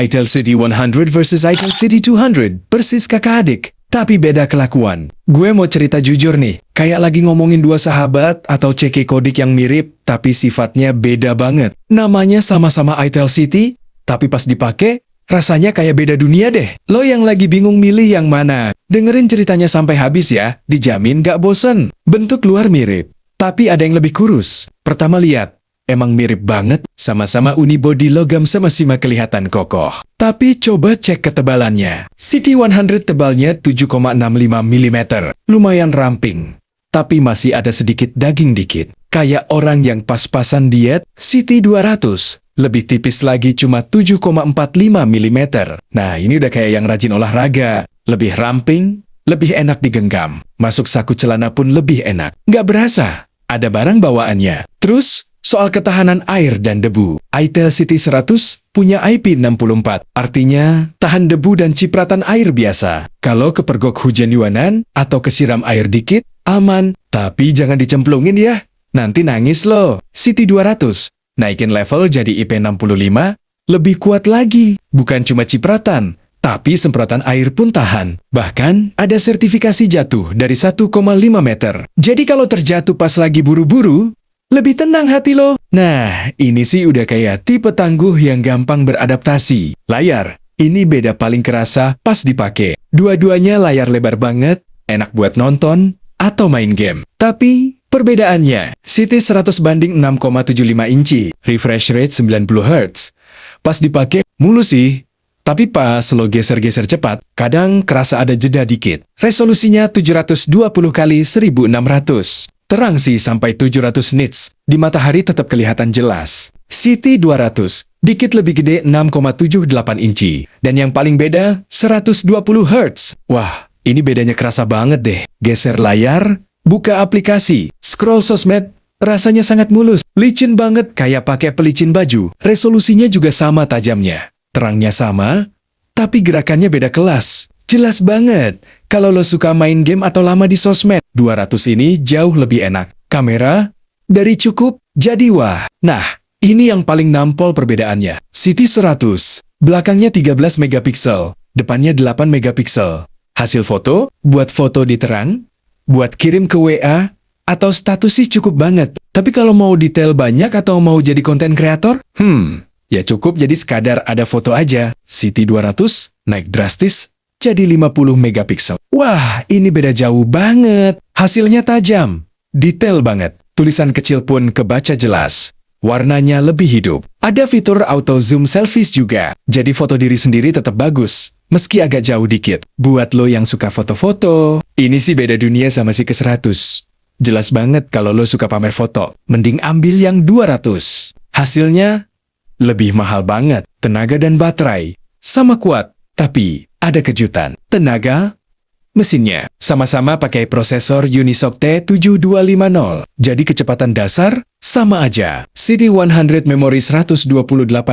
Itel City 100 versus Itel City 200, persis kakak adik, tapi beda kelakuan. Gue mau cerita jujur nih, kayak lagi ngomongin dua sahabat atau CK kodik yang mirip, tapi sifatnya beda banget. Namanya sama-sama Itel City, tapi pas dipakai, rasanya kayak beda dunia deh. Lo yang lagi bingung milih yang mana, dengerin ceritanya sampai habis ya, dijamin gak bosen. Bentuk luar mirip, tapi ada yang lebih kurus. Pertama lihat, emang mirip banget, sama-sama unibody logam sama-sama kelihatan kokoh. Tapi coba cek ketebalannya. City 100 tebalnya 7,65 mm, lumayan ramping. Tapi masih ada sedikit daging dikit. Kayak orang yang pas-pasan diet, City 200 lebih tipis lagi cuma 7,45 mm. Nah ini udah kayak yang rajin olahraga. Lebih ramping, lebih enak digenggam. Masuk saku celana pun lebih enak. Nggak berasa, ada barang bawaannya. Terus, soal ketahanan air dan debu, Itel City 100 punya IP64, artinya tahan debu dan cipratan air biasa. Kalau kepergok hujan yuanan atau kesiram air dikit, aman. Tapi jangan dicemplungin ya, nanti nangis loh. City 200, naikin level jadi IP65, lebih kuat lagi. Bukan cuma cipratan, tapi semprotan air pun tahan. Bahkan, ada sertifikasi jatuh dari 1,5 meter. Jadi kalau terjatuh pas lagi buru-buru, lebih tenang hati lo. Nah, ini sih udah kayak tipe tangguh yang gampang beradaptasi. Layar, ini beda paling kerasa pas dipakai. Dua-duanya layar lebar banget, enak buat nonton atau main game. Tapi, perbedaannya, City 100 banding 6,75 inci, refresh rate 90 Hz. Pas dipakai, mulus sih. Tapi pas lo geser-geser cepat, kadang kerasa ada jeda dikit. Resolusinya 720 kali 1600. Terang sih sampai 700 nits, di matahari tetap kelihatan jelas. City 200, dikit lebih gede 6,78 inci. Dan yang paling beda, 120 Hz. Wah, ini bedanya kerasa banget deh. Geser layar, buka aplikasi, scroll sosmed, rasanya sangat mulus. Licin banget kayak pakai pelicin baju. Resolusinya juga sama tajamnya. Terangnya sama, tapi gerakannya beda kelas. Jelas banget, kalau lo suka main game atau lama di sosmed, 200 ini jauh lebih enak. Kamera, dari cukup, jadi wah. Nah, ini yang paling nampol perbedaannya. City 100, belakangnya 13 megapiksel, depannya 8 megapiksel. Hasil foto, buat foto di terang, buat kirim ke WA, atau status sih cukup banget. Tapi kalau mau detail banyak atau mau jadi konten kreator, ya cukup jadi sekadar ada foto aja. City 200, naik drastis, jadi 50 megapiksel. Wah, ini beda jauh banget. Hasilnya tajam, detail banget. Tulisan kecil pun kebaca jelas. Warnanya lebih hidup. Ada fitur auto zoom selfies juga. Jadi foto diri sendiri tetap bagus, meski agak jauh dikit. Buat lo yang suka foto-foto, ini sih beda dunia sama si ke-100. Jelas banget kalau lo suka pamer foto. Mending ambil yang 200. Hasilnya lebih mahal banget. Tenaga dan baterai sama kuat, tapi ada kejutan. Tenaga, mesinnya sama-sama pakai prosesor Unisoc T7250. Jadi kecepatan dasar sama aja. City 100 memori 128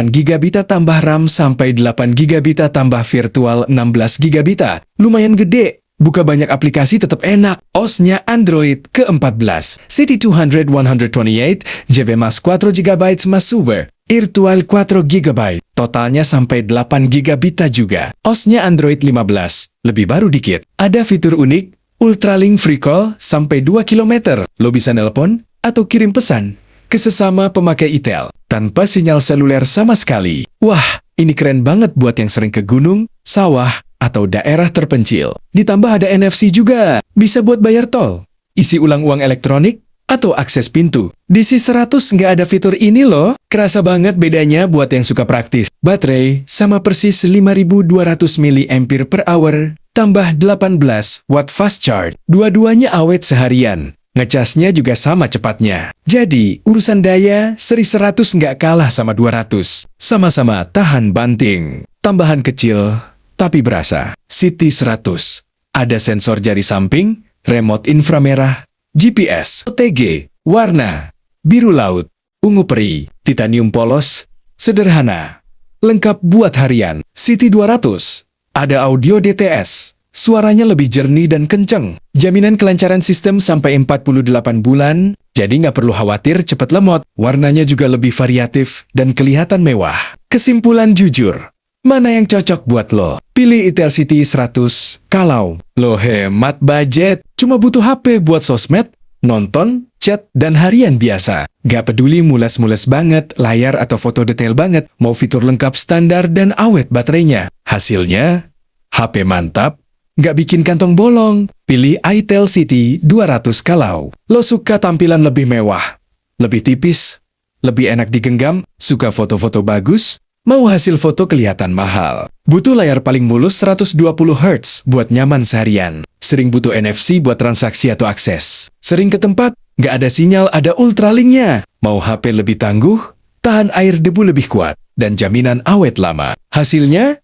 GB tambah RAM sampai 8 GB tambah virtual 16 GB. Lumayan gede. Buka banyak aplikasi tetap enak. OS-nya Android ke-14. City 200 128 GB más 4 GB más super. Virtual 4 GB. Totalnya sampai 8 GB juga. OS-nya Android 15. Lebih baru dikit. Ada fitur unik, Ultralink Free Call sampai 2 km. Lo bisa nelpon atau kirim pesan ke sesama pemakai Itel tanpa sinyal seluler sama sekali. Wah, ini keren banget buat yang sering ke gunung, sawah, atau daerah terpencil. Ditambah ada NFC juga. Bisa buat bayar tol, isi ulang uang elektronik, atau akses pintu. Di C100 nggak ada fitur ini loh. Kerasa banget bedanya buat yang suka praktis. Baterai sama persis 5200 mAh tambah 18 watt fast charge. Dua-duanya awet seharian. Ngecasnya juga sama cepatnya. Jadi, urusan daya, seri 100 nggak kalah sama 200. Sama-sama tahan banting. Tambahan kecil, tapi berasa. City 100. Ada sensor jari samping, remote inframerah, GPS, OTG, warna, biru laut, ungu peri, titanium polos, sederhana. Lengkap buat harian. City 200. Ada audio DTS. Suaranya lebih jernih dan kenceng. Jaminan kelancaran sistem sampai 48 bulan, jadi nggak perlu khawatir cepat lemot. Warnanya juga lebih variatif dan kelihatan mewah. Kesimpulan jujur, Mana yang cocok buat lo? Pilih Itel City 100. Kalau lo hemat budget, cuma butuh HP buat sosmed, nonton, chat, dan harian biasa. Gak peduli mules-mules banget, layar atau foto detail banget, mau fitur lengkap standar dan awet baterainya. Hasilnya, HP mantap, gak bikin kantong bolong. Pilih Itel City 200 kalau lo suka tampilan lebih mewah, lebih tipis, lebih enak digenggam, suka foto-foto bagus, mau hasil foto kelihatan mahal. Butuh layar paling mulus 120 Hz buat nyaman seharian. Sering butuh NFC buat transaksi atau akses. Sering ke tempat, nggak ada sinyal, ada ultralinknya. Mau HP lebih tangguh, tahan air debu lebih kuat, dan jaminan awet lama. Hasilnya,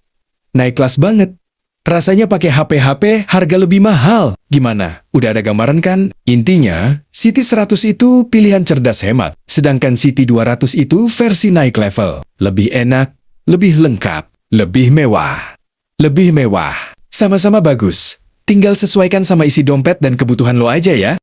naik kelas banget. Rasanya pakai HP harga lebih mahal. Gimana? Udah ada gambaran kan? Intinya, City 100 itu pilihan cerdas hemat. Sedangkan City 200 itu versi naik level. Lebih enak, lebih lengkap, lebih mewah. Lebih mewah. Sama-sama bagus. Tinggal sesuaikan sama isi dompet dan kebutuhan lo aja ya.